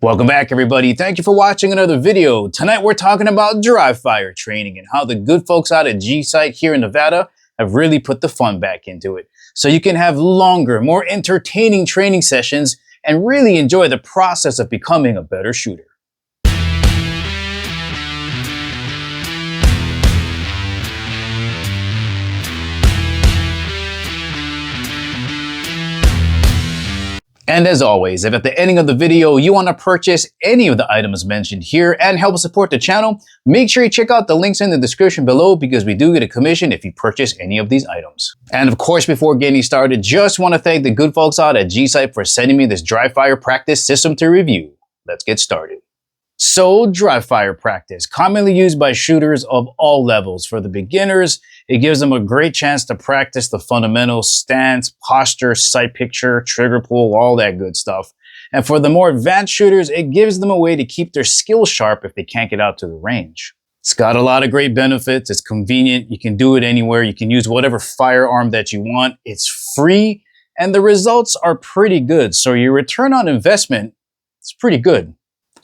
Welcome back, everybody. Thank you for watching another video. Tonight we're talking about dry fire training and how the good folks out at G-Site here in Nevada have really put the fun back into it. So you can have longer, more entertaining training sessions and really enjoy the process of becoming a better shooter. And as always, if at the ending of the video you want to purchase any of the items mentioned here and help support the channel, make sure you check out the links in the description below because we do get a commission if you purchase any of these items. And of course, before getting started, just want to thank the good folks out at G-Site for sending me this dry fire practice system to review. Let's get started. So, dry fire practice, commonly used by shooters of all levels. For the beginners, it gives them a great chance to practice the fundamentals, stance, posture, sight picture, trigger pull, all that good stuff. And for the more advanced shooters, it gives them a way to keep their skills sharp if they can't get out to the range. It's got a lot of great benefits. It's convenient. You can do it anywhere. You can use whatever firearm that you want. It's free, and the results are pretty good. So your return on investment is pretty good.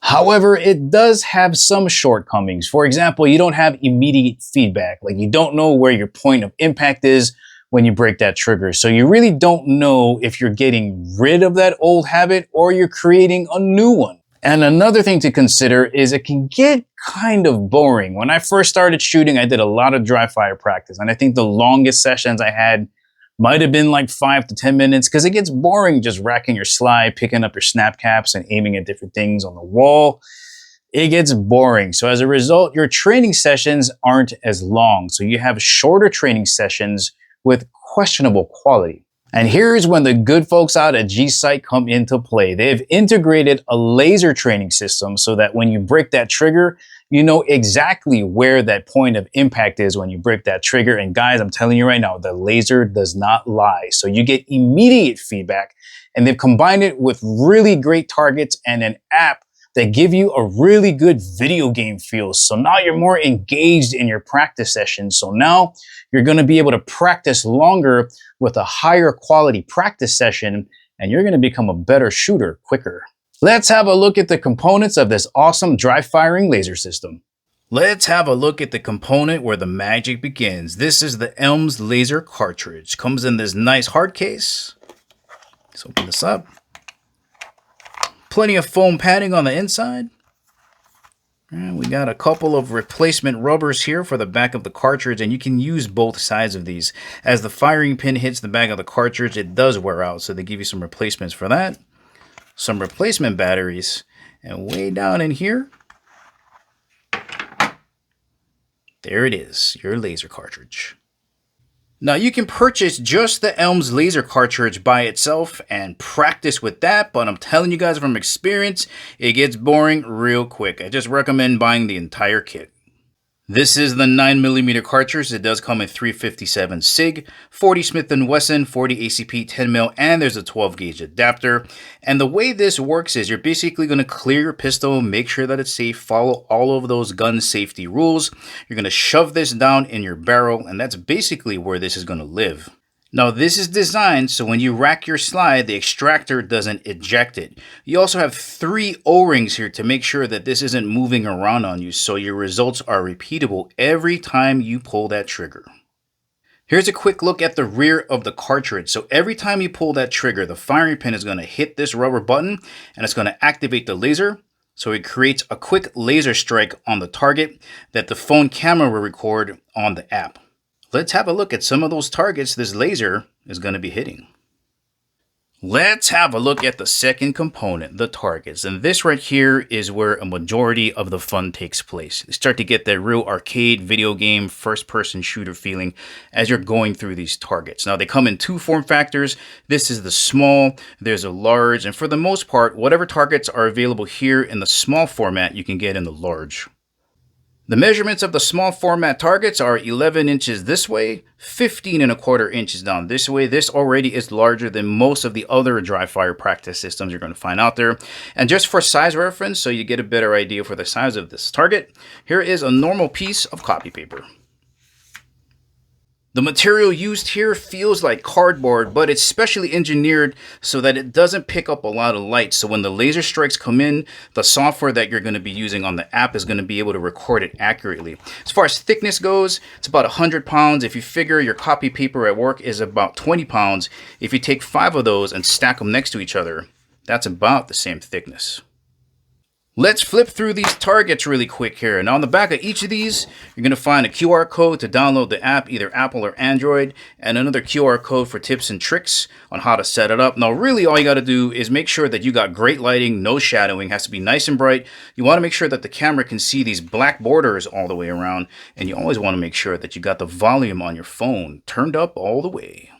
However, it does have some shortcomings. For example, you don't have immediate feedback. Like you don't know where your point of impact is when you break that trigger. So you really don't know if you're getting rid of that old habit or you're creating a new one. And another thing to consider is it can get kind of boring. When I first started shooting, I did a lot of dry fire practice. And I think the longest sessions I had might have been like 5 to 10 minutes because it gets boring just racking your slide, picking up your snap caps and aiming at different things on the wall. It gets boring. So as a result, your training sessions aren't as long. So you have shorter training sessions with questionable quality. And here's when the good folks out at G-Site come into play. They've integrated a laser training system so that when you break that trigger, you know exactly where that point of impact is when you break that trigger. And guys, I'm telling you right now, the laser does not lie. So you get immediate feedback, and they've combined it with really great targets and an app that give you a really good video game feel. So now you're more engaged in your practice sessions. So now you're going to be able to practice longer with a higher quality practice session, and you're going to become a better shooter quicker. Let's have a look at the components of this awesome dry firing laser system. Let's have a look at the component where the magic begins. This is the ELMS laser cartridge. Comes in this nice hard case. Let's open this up. Plenty of foam padding on the inside. And we got a couple of replacement rubbers here for the back of the cartridge, and you can use both sides of these. As the firing pin hits the back of the cartridge, it does wear out, so they give you some replacements for that. Some replacement batteries, and way down in here, there it is, your laser cartridge. Now you can purchase just the ELMS laser cartridge by itself and practice with that, but I'm telling you guys from experience, it gets boring real quick. I just recommend buying the entire kit. This is the 9mm cartridge. It does come in 357 SIG, 40 Smith & Wesson, 40 ACP 10mm, and there's a 12 gauge adapter. And the way this works is you're basically going to clear your pistol, make sure that it's safe, follow all of those gun safety rules. You're going to shove this down in your barrel, and that's basically where this is going to live. Now this is designed so when you rack your slide, the extractor doesn't eject it. You also have 3 O-rings here to make sure that this isn't moving around on you, so your results are repeatable every time you pull that trigger. Here's a quick look at the rear of the cartridge. So every time you pull that trigger, the firing pin is going to hit this rubber button and it's going to activate the laser. So it creates a quick laser strike on the target that the phone camera will record on the app. Let's have a look at some of those targets this laser is going to be hitting. Let's have a look at the second component, the targets. And this right here is where a majority of the fun takes place. You start to get that real arcade video game first-person shooter feeling as you're going through these targets. Now they come in 2 form factors. This is the small, there's a large, and for the most part, whatever targets are available here in the small format, you can get in the large. The measurements of the small format targets are 11 inches this way, 15¼ inches down this way. This already is larger than most of the other dry fire practice systems you're going to find out there. And just for size reference, so you get a better idea for the size of this target, here is a normal piece of copy paper. The material used here feels like cardboard, but it's specially engineered so that it doesn't pick up a lot of light. So when the laser strikes come in, the software that you're going to be using on the app is going to be able to record it accurately. As far as thickness goes, it's about 100 pounds. If you figure your copy paper at work is about 20 pounds, if you take 5 of those and stack them next to each other, that's about the same thickness. Let's flip through these targets really quick here. Now on the back of each of these, you're going to find a QR code to download the app, either Apple or Android, and another QR code for tips and tricks on how to set it up. Now really all you got to do is make sure that you got great lighting, no shadowing, has to be nice and bright. You want to make sure that the camera can see these black borders all the way around, and you always want to make sure that you got the volume on your phone turned up all the way.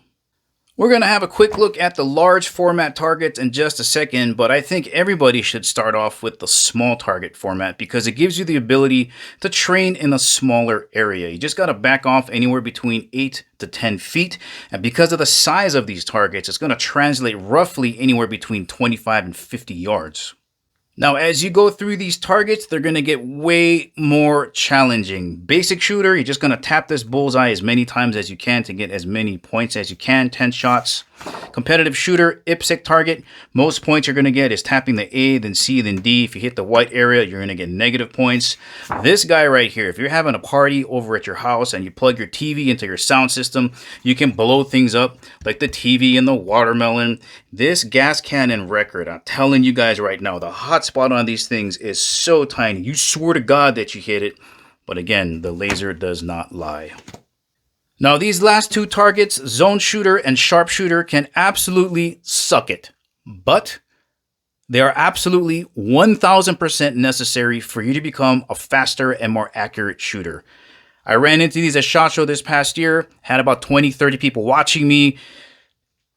We're going to have a quick look at the large format targets in just a second, but I think everybody should start off with the small target format because it gives you the ability to train in a smaller area. You just got to back off anywhere between 8 to 10 feet. And because of the size of these targets, it's going to translate roughly anywhere between 25 and 50 yards. Now, as you go through these targets, they're going to get way more challenging. Basic shooter, you're just going to tap this bullseye as many times as you can to get as many points as you can, 10 shots. Competitive shooter, IPSC target, most points you're going to get is tapping the A, then C, then D. If you hit the white area, you're going to get negative points. This guy right here, if you're having a party over at your house and you plug your TV into your sound system, you can blow things up like the TV and the watermelon. This gas cannon record, I'm telling you guys right now, the hot spot on these things is so tiny. You swear to God that you hit it. But again, the laser does not lie. Now, these last two targets, zone shooter and sharpshooter, can absolutely suck it. But they are absolutely 1000% necessary for you to become a faster and more accurate shooter. I ran into these at SHOT Show this past year, had about 20, 30 people watching me.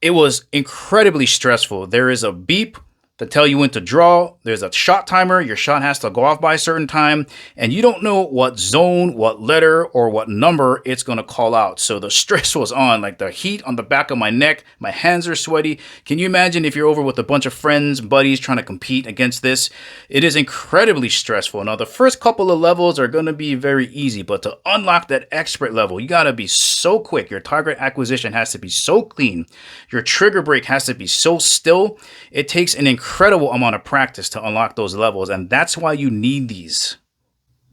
It was incredibly stressful. There is a beep to tell you when to draw. There's a shot timer. Your shot has to go off by a certain time, and you don't know what zone, what letter, or what number it's going to call out. So the stress was on, like the heat on the back of my neck. My hands are sweaty. Can you imagine if you're over with a bunch of friends, buddies trying to compete against this? It is incredibly stressful. Now, the first couple of levels are going to be very easy, but to unlock that expert level, you got to be so quick. Your target acquisition has to be so clean. Your trigger brake has to be so still. It takes an incredible amount of practice to unlock those levels, and that's why you need these.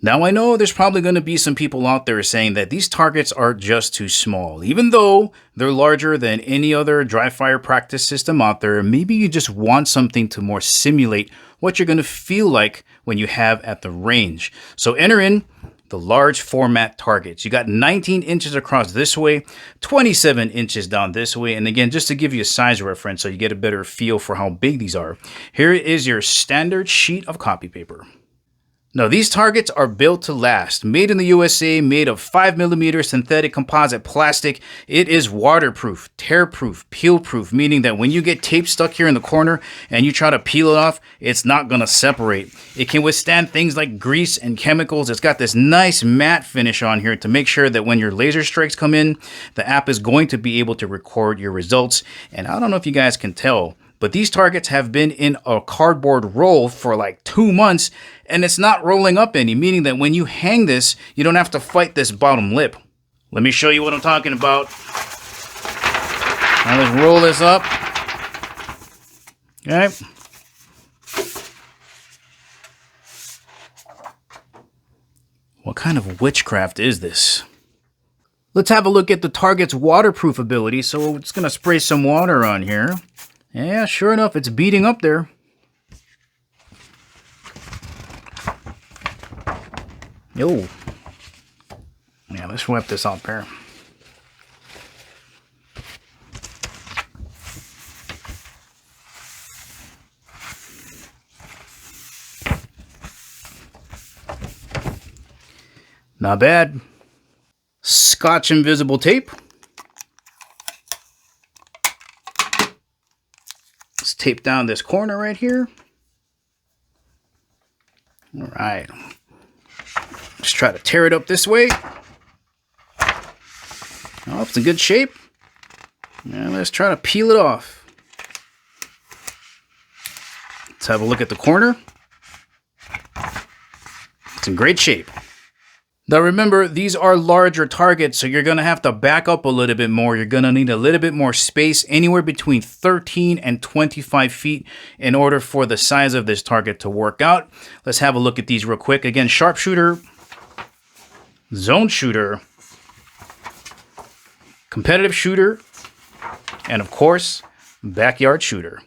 Now, I know there's probably going to be some people out there saying that these targets are just too small. Even though they're larger than any other dry fire practice system out there, maybe you just want something to more simulate what you're going to feel like when you have at the range. So enter in the large format targets. You got 19 inches across this way, 27 inches down this way. And again, just to give you a size reference so you get a better feel for how big these are, here is your standard sheet of copy paper. Now, these targets are built to last. Made in the USA, made of 5mm synthetic composite plastic. It is waterproof, tear-proof, peel-proof, meaning that when you get tape stuck here in the corner and you try to peel it off, it's not going to separate. It can withstand things like grease and chemicals. It's got this nice matte finish on here to make sure that when your laser strikes come in, the app is going to be able to record your results. And I don't know if you guys can tell, but these targets have been in a cardboard roll for like 2 months, and it's not rolling up any, meaning that when you hang this, you don't have to fight this bottom lip. Let me show you what I'm talking about. Now let's roll this up. Okay. What kind of witchcraft is this? Let's have a look at the target's waterproof ability. So it's going to spray some water on here. Yeah, sure enough, it's beating up there. Yo. Yeah, let's wipe this off here. Not bad. Scotch invisible tape. Let's tape down this corner right here. All right. Let's try to tear it up this way. Oh, it's in good shape. Now let's try to peel it off. Let's have a look at the corner. It's in great shape. Now remember, these are larger targets, so you're going to have to back up a little bit more. You're going to need a little bit more space, anywhere between 13 and 25 feet in order for the size of this target to work out. Let's have a look at these real quick. Again, sharpshooter, zone shooter, competitive shooter, and of course, backyard shooter.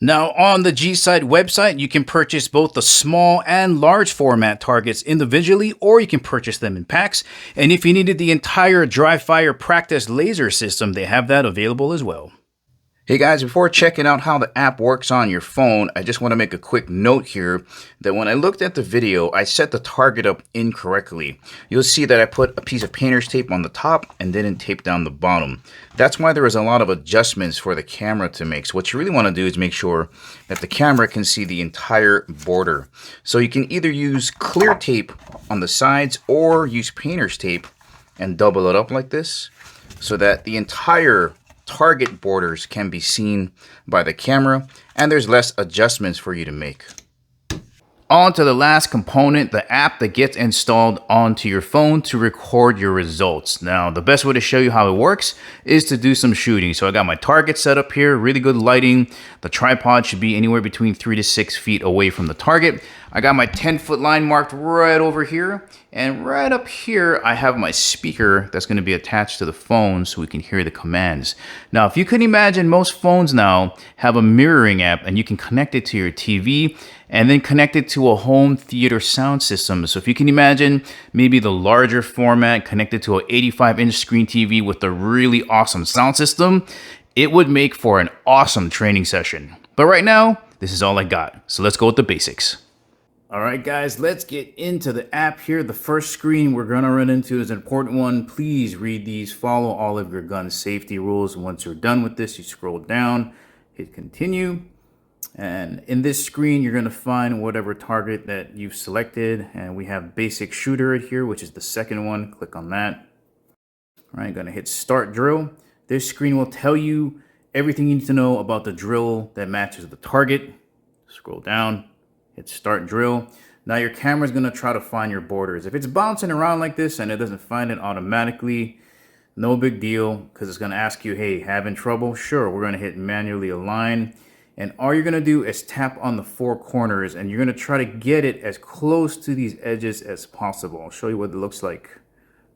Now, on the G-Sight website, you can purchase both the small and large format targets individually, or you can purchase them in packs. And if you needed the entire dry fire practice laser system, they have that available as well. Hey guys, before checking out how the app works on your phone, I just want to make a quick note here that when I looked at the video, I set the target up incorrectly. You'll see that I put a piece of painter's tape on the top and didn't tape down the bottom. That's why there was a lot of adjustments for the camera to make. So what you really want to do is make sure that the camera can see the entire border. So you can either use clear tape on the sides or use painter's tape and double it up like this so that the entire target borders can be seen by the camera and there's less adjustments for you to make. On to the last component, the app that gets installed onto your phone to record your results. Now, the best way to show you how it works is to do some shooting. So I got my target set up here, really good lighting. The tripod should be anywhere between 3 to 6 feet away from the target. I got my 10-foot line marked right over here. And right up here, I have my speaker that's going to be attached to the phone so we can hear the commands. Now, if you can imagine, most phones now have a mirroring app and you can connect it to your TV and then connect it to a home theater sound system. So if you can imagine maybe the larger format connected to an 85-inch screen TV with a really awesome sound system, it would make for an awesome training session. But right now, this is all I got. So let's go with the basics. All right, guys, let's get into the app here. The first screen we're going to run into is an important one. Please read these, follow all of your gun safety rules. Once you're done with this, you scroll down, hit continue. And in this screen, you're going to find whatever target that you've selected. And we have basic shooter here, which is the second one. Click on that. All right, going to hit start drill. This screen will tell you everything you need to know about the drill that matches the target. Scroll down, hit start drill. Now your camera is going to try to find your borders. If it's bouncing around like this and it doesn't find it automatically, no big deal, because it's going to ask you, hey, having trouble? Sure, we're going to hit manually align. And all you're going to do is tap on the 4 corners and you're going to try to get it as close to these edges as possible. I'll show you what it looks like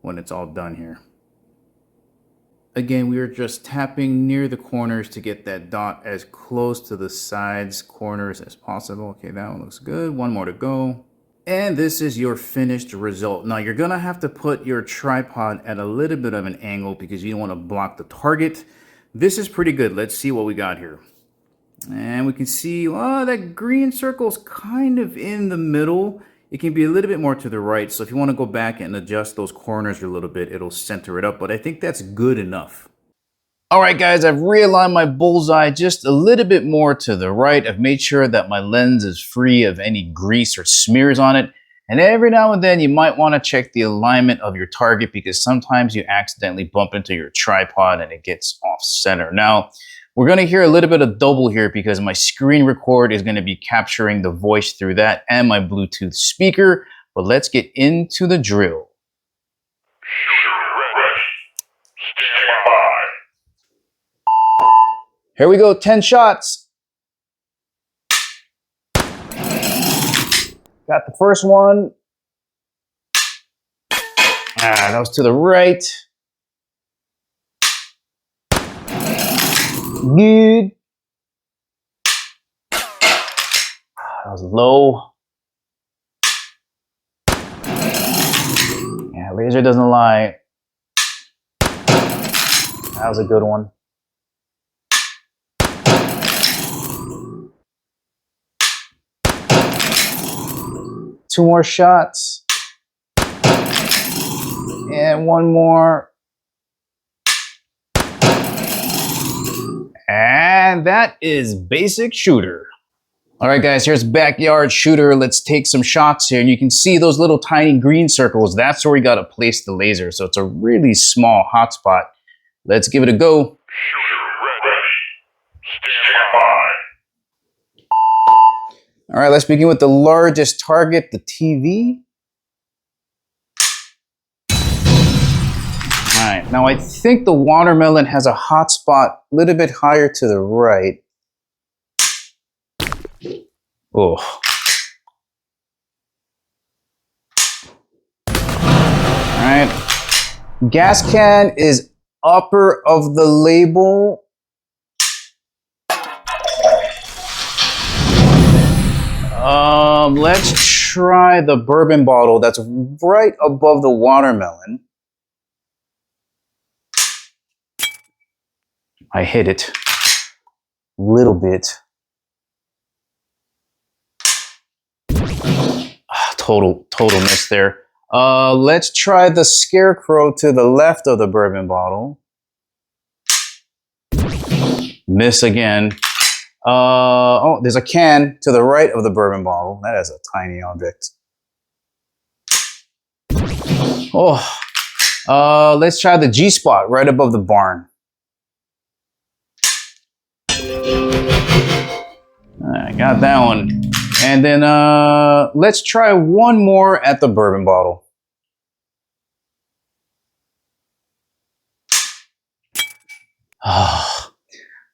when it's all done here. Again, we are just tapping near the corners to get that dot as close to the sides corners as possible. Okay, that one looks good. One more to go. And this is your finished result. Now you're going to have to put your tripod at a little bit of an angle because you don't want to block the target. This is pretty good. Let's see what we got here. And we can see, oh, that green circle's kind of in the middle. It can be a little bit more to the right. So if you want to go back and adjust those corners a little bit, it'll center it up. But I think that's good enough. All right, guys, I've realigned my bullseye just a little bit more to the right. I've made sure that my lens is free of any grease or smears on it. And every now and then you might want to check the alignment of your target because sometimes you accidentally bump into your tripod and it gets off center. Now, we're going to hear a little bit of double here because my screen record is going to be capturing the voice through that and my Bluetooth speaker. But let's get into the drill. Shooter ready. Stand by. Here we go, 10 shots. Got the first one. That was to the right. Good. That was low. Yeah, laser doesn't lie. That was a good one. Two more shots. And one more. And that is basic shooter. All right, guys, here's backyard shooter. Let's take some shots here. And you can see those little tiny green circles. That's where we got to place the laser. So it's a really small hotspot. Let's give it a go. Shooter ready. Stand by. All right, let's begin with the largest target, the TV. right, now I think the watermelon has a hot spot a little bit higher to the right. Oh. All right, gas can is upper of the label. Let's try the bourbon bottle that's right above the watermelon. I hit it a little bit. Total miss there. Let's try the Scarecrow to the left of the bourbon bottle. Miss again. Oh, there's a can to the right of the bourbon bottle. That is a tiny object. Oh, let's try the G spot right above the barn. I got that one. And then let's try one more at the bourbon bottle.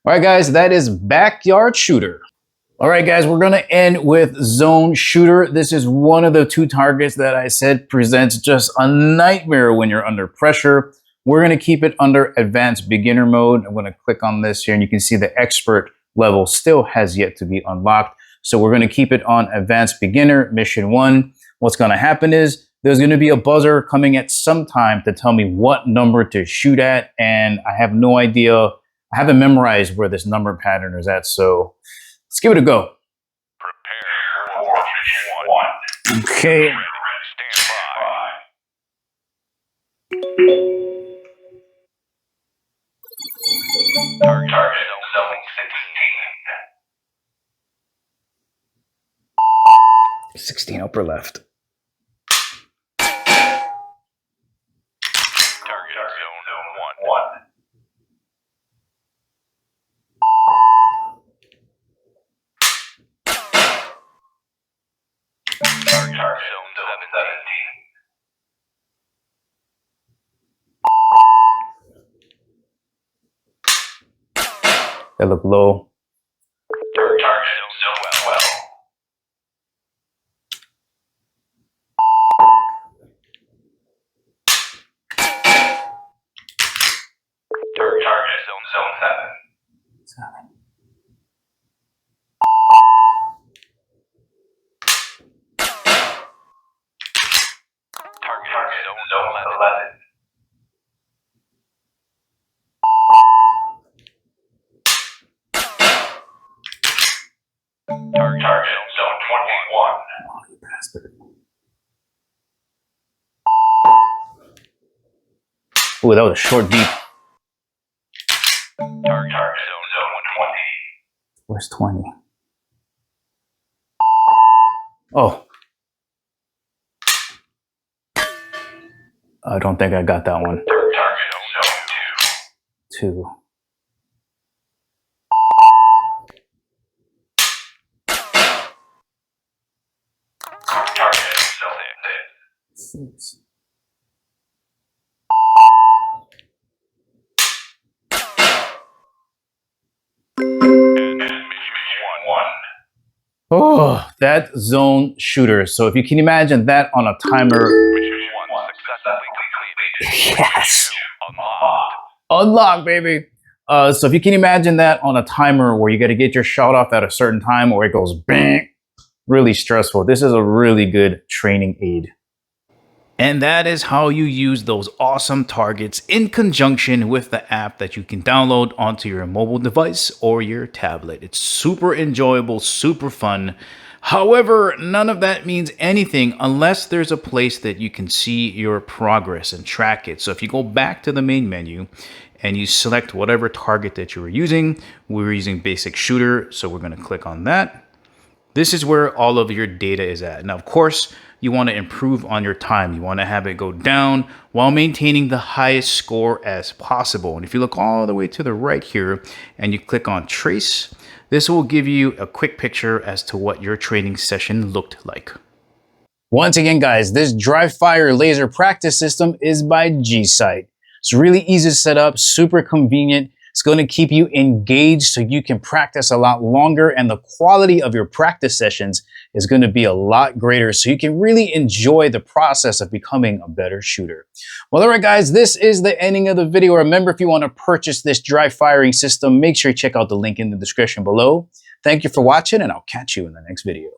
All right, guys, that is Backyard Shooter. All right, guys, we're gonna end with Zone Shooter. This is one of the two targets that I said presents just a nightmare when you're under pressure. We're gonna keep it under Advanced Beginner mode. I'm gonna click on this here and you can see the Expert level still has yet to be unlocked. So we're gonna keep it on Advanced Beginner, Mission 1. What's gonna happen is there's gonna be a buzzer coming at some time to tell me what number to shoot at, and I have no idea. I haven't memorized where this number pattern is at, so let's give it a go. Prepare for Mission 1. Okay. Stand by. Target zone 16 upper left. Target zone 1. Target zone 17. They look low. Target zone 12. Target zone 7. Target zone 11. Target zone 21. Oh, you bastard. Ooh, that was a short beat. Target zone 20. Where's 20? Oh. I don't think I got that one. Target zone 2. 2. Target zone 6. and Mission 1. Oh, that Zone Shooter. So if you can imagine that on a timer. Mission 1 successfully completed. Yes. Unlocked. Unlock, baby. So if you can imagine that on a timer where you got to get your shot off at a certain time or it goes bang, really stressful. This is a really good training aid. And that is how you use those awesome targets in conjunction with the app that you can download onto your mobile device or your tablet. It's super enjoyable, super fun. However, none of that means anything unless there's a place that you can see your progress and track it. So if you go back to the main menu and you select whatever target that you were using, we were using basic shooter, so we're going to click on that. This is where all of your data is at. Now, of course, you want to improve on your time. You want to have it go down while maintaining the highest score as possible. And if you look all the way to the right here and you click on trace, this will give you a quick picture as to what your training session looked like. Once again, guys, this dry fire laser practice system is by G-Sight. It's really easy to set up, super convenient. It's going to keep you engaged so you can practice a lot longer, and the quality of your practice sessions is going to be a lot greater so you can really enjoy the process of becoming a better shooter. Well, all right, guys, this is the ending of the video. Remember, if you want to purchase this dry firing system, make sure you check out the link in the description below. Thank you for watching, and I'll catch you in the next video.